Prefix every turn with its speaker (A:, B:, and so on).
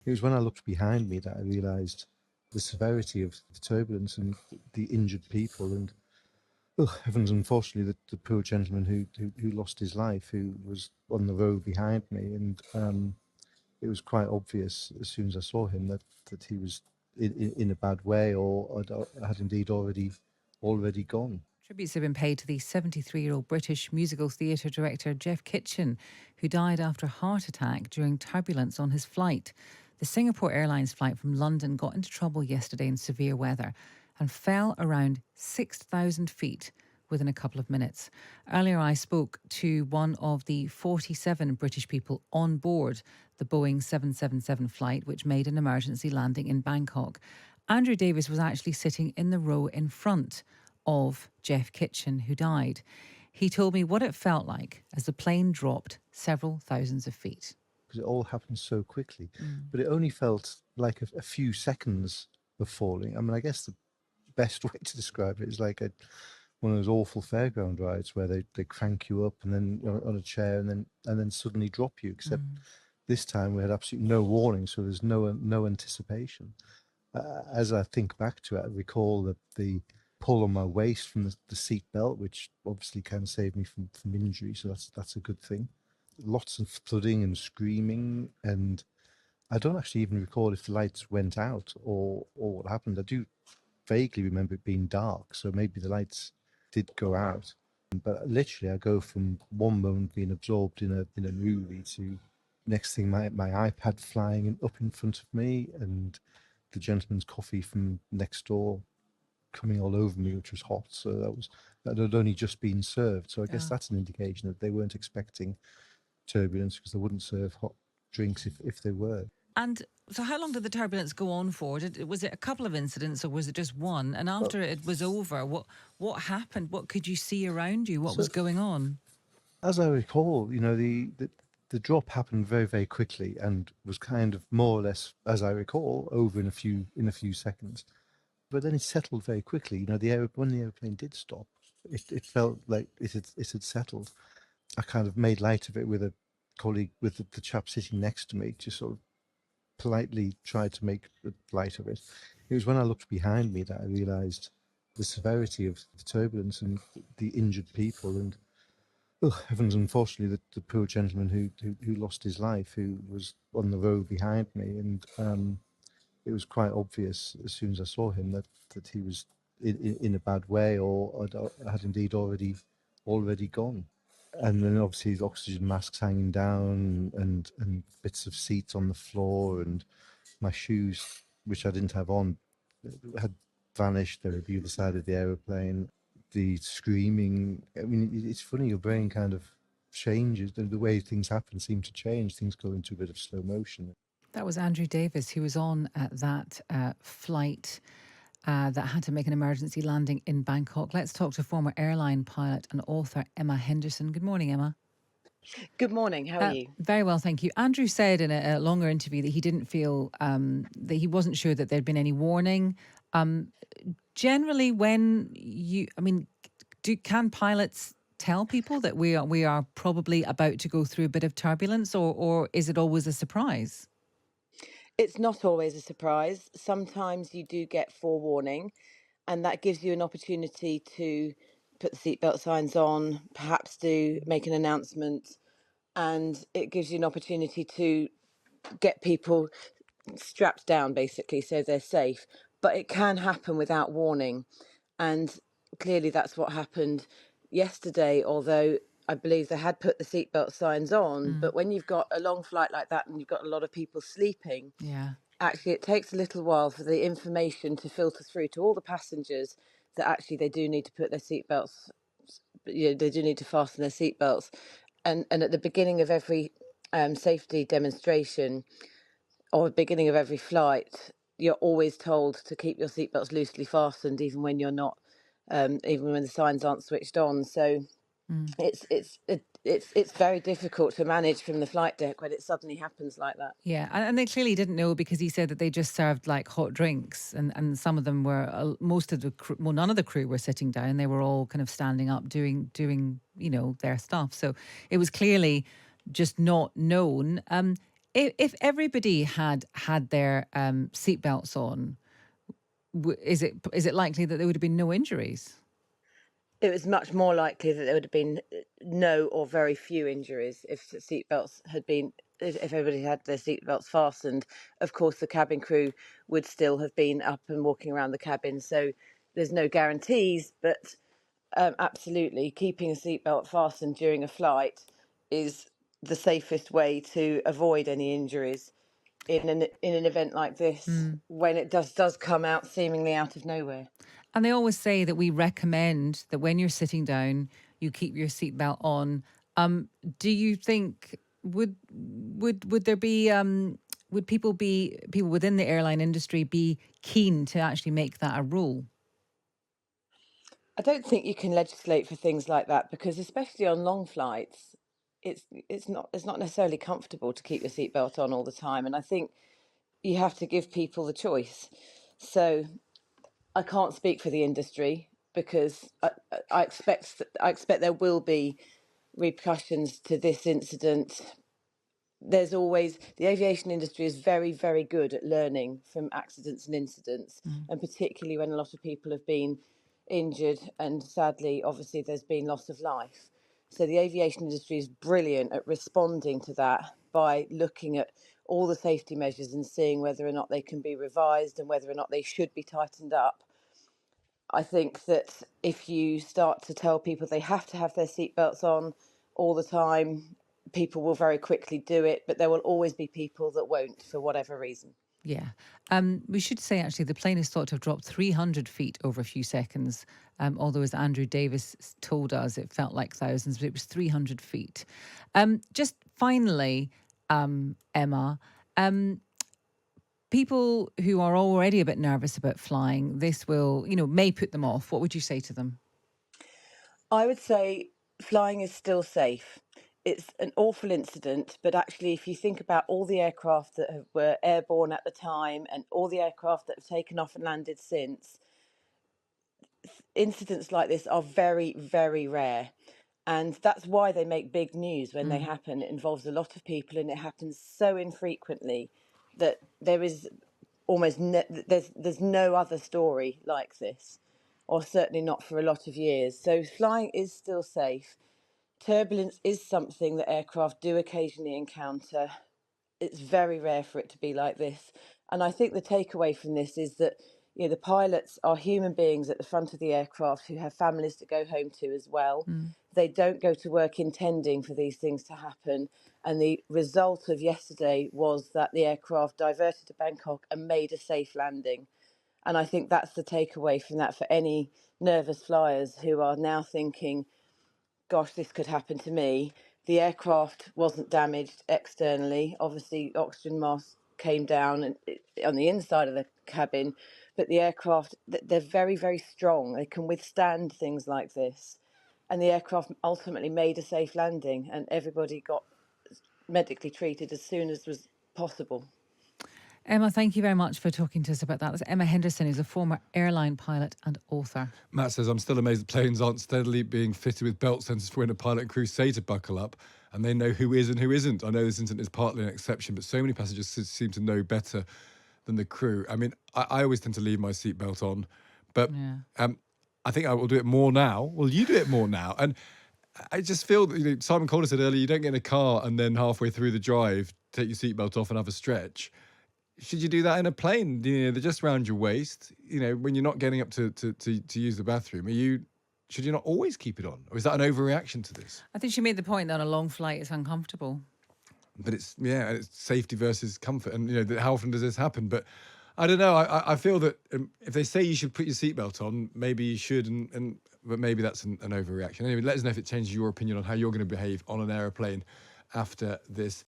A: It was when I looked behind me that I realised the severity of the turbulence and the injured people. And oh heavens, unfortunately, the poor gentleman who lost his life, who was on the road behind me, and it was quite obvious as soon as I saw him that he was in a bad way, or had indeed already gone.
B: Tributes have been paid to the 73-year-old British musical theatre director Jeff Kitchen, who died after a heart attack during turbulence on his flight. The Singapore Airlines flight from London got into trouble yesterday in severe weather and fell around 6,000 feet within a couple of minutes. Earlier, I spoke to one of the 47 British people on board the Boeing 777 flight, which made an emergency landing in Bangkok. Andrew Davies was actually sitting in the row in front of Jeff Kitchen, who died. He told me what it felt like as the plane dropped several thousands of feet.
A: Because it all happened so quickly, but it only felt like a few seconds of falling. I mean, I guess the best way to describe it is like one of those awful fairground rides where they crank you up and then on a chair and then suddenly drop you. Except this time we had absolutely no warning, so there's no anticipation. As I think back to it, I recall the pull on my waist from the seat belt, which obviously can save me from injury, so that's a good thing. Lots of thudding and screaming, and I don't actually even recall if the lights went out or what happened. I do vaguely remember it being dark, so maybe the lights did go out. But literally, I go from one moment being absorbed in a movie to next thing my iPad flying up in front of me, and the gentleman's coffee from next door coming all over me, which was hot. So that had only just been served. So I guess that's an indication that they weren't expecting turbulence, because they wouldn't serve hot drinks if they were.
B: And so how long did the turbulence go on for? Was it a couple of incidents or was it just one? And after it was over, what happened? What could you see around you? What was going on?
A: As I recall, the drop happened very, very quickly and was kind of more or less, as I recall, over in a few seconds. But then it settled very quickly. When the airplane did stop, it felt like it had settled. I kind of made light of it with a colleague, with the chap sitting next to me, just sort of politely tried to make light of it. It was when I looked behind me that I realised the severity of the turbulence and the injured people. And oh heavens, unfortunately, the poor gentleman who lost his life, who was on the road behind me, and it was quite obvious as soon as I saw him that he was in a bad way, or had indeed already gone. And then obviously the oxygen masks hanging down, and bits of seats on the floor, and my shoes, which I didn't have on, had vanished. They were the other side of the aeroplane. The screaming, I mean, it's funny, your brain kind of changes. The way things happen seem to change. Things go into a bit of slow motion.
B: That was Andrew Davies, who was on that flight that had to make an emergency landing in Bangkok. Let's talk to former airline pilot and author Emma Henderson. Good morning, Emma.
C: Good morning. How are you?
B: Very well, thank you. Andrew said in a longer interview that he didn't feel that he wasn't sure that there'd been any warning. Generally, can pilots tell people that we are probably about to go through a bit of turbulence, or is it always a surprise?
C: It's not always a surprise. Sometimes you do get forewarning, and that gives you an opportunity to put the seatbelt signs on, perhaps to make an announcement, and it gives you an opportunity to get people strapped down, basically, so they're safe. But it can happen without warning, and clearly that's what happened yesterday, although I believe they had put the seatbelt signs on. But when you've got a long flight like that and you've got a lot of people sleeping,
B: Yeah.
C: actually it takes a little while for the information to filter through to all the passengers that actually they do need to put their seatbelts, they do need to fasten their seatbelts. And at the beginning of every safety demonstration, or the beginning of every flight, you're always told to keep your seatbelts loosely fastened, even when you're not, even when the signs aren't switched on. So it's very difficult to manage from the flight deck when it suddenly happens like that.
B: Yeah, and they clearly didn't know, because he said that they just served like hot drinks, and some of them were, most of the crew, well, none of the crew were sitting down. They were all kind of standing up doing their stuff. So it was clearly just not known. If everybody had their seatbelts on, is it likely that there would have been no injuries?
C: It was much more likely that there would have been no or very few injuries if seatbelts had been, if everybody had their seatbelts fastened. Of course, the cabin crew would still have been up and walking around the cabin. So there's no guarantees, but absolutely, keeping a seatbelt fastened during a flight is the safest way to avoid any injuries in an event like this when it does come out seemingly out of nowhere.
B: And they always say that we recommend that when you're sitting down, you keep your seatbelt on. Do you think would there be would people within the airline industry be keen to actually make that a rule?
C: I don't think you can legislate for things like that because, especially on long flights, it's not necessarily comfortable to keep your seatbelt on all the time, and I think you have to give people the choice. So I can't speak for the industry because I expect there will be repercussions to this incident. There's always, the aviation industry is very, very good at learning from accidents and incidents, and particularly when a lot of people have been injured, and sadly, obviously, there's been loss of life. So the aviation industry is brilliant at responding to that by looking at all the safety measures and seeing whether or not they can be revised and whether or not they should be tightened up. I think that if you start to tell people they have to have their seatbelts on all the time, people will very quickly do it, but there will always be people that won't for whatever reason.
B: Yeah. We should say actually the plane is thought to have dropped 300 feet over a few seconds. Although, as Andrew Davies told us, it felt like thousands, but it was 300 feet. Just finally, Emma, people who are already a bit nervous about flying, this will, may put them off. What would you say to them?
C: I would say flying is still safe. It's an awful incident, but actually, if you think about all the aircraft that were airborne at the time and all the aircraft that have taken off and landed since, incidents like this are very, very rare. And that's why they make big news when they happen. It involves a lot of people and it happens so infrequently that there is there's no other story like this, or certainly not for a lot of years. So flying is still safe. Turbulence is something that aircraft do occasionally encounter. It's very rare for it to be like this. And I think the takeaway from this is that the pilots are human beings at the front of the aircraft who have families to go home to as well. They don't go to work intending for these things to happen. And the result of yesterday was that the aircraft diverted to Bangkok and made a safe landing. And I think that's the takeaway from that for any nervous flyers who are now thinking, gosh, this could happen to me. The aircraft wasn't damaged externally. Obviously, oxygen mask came down and on the inside of the cabin, but the aircraft, they're very, very strong. They can withstand things like this. And the aircraft ultimately made a safe landing, and everybody got medically treated as soon as was possible.
B: Emma, thank you very much for talking to us about that. That's Emma Henderson, who's a former airline pilot and author.
D: Matt says, I'm still amazed that planes aren't steadily being fitted with belt sensors for when a pilot and crew say to buckle up, and they know who is and who isn't. I know this incident is partly an exception, but so many passengers seem to know better than the crew. I mean, I always tend to leave my seatbelt on, but I think I will do it more now. Well, you do it more now. And I just feel that, Simon Calder said earlier, you don't get in a car and then halfway through the drive, take your seatbelt off and have a stretch. Should you do that in a plane? They're just around your waist. When you're not getting up to use the bathroom, should you not always keep it on? Or is that an overreaction to this?
B: I think she made the point that on a long flight it's uncomfortable.
D: But it's safety versus comfort. And, how often does this happen? But I don't know. I feel that if they say you should put your seatbelt on, maybe you should, but maybe that's an overreaction. Anyway, let us know if it changes your opinion on how you're going to behave on an aeroplane after this.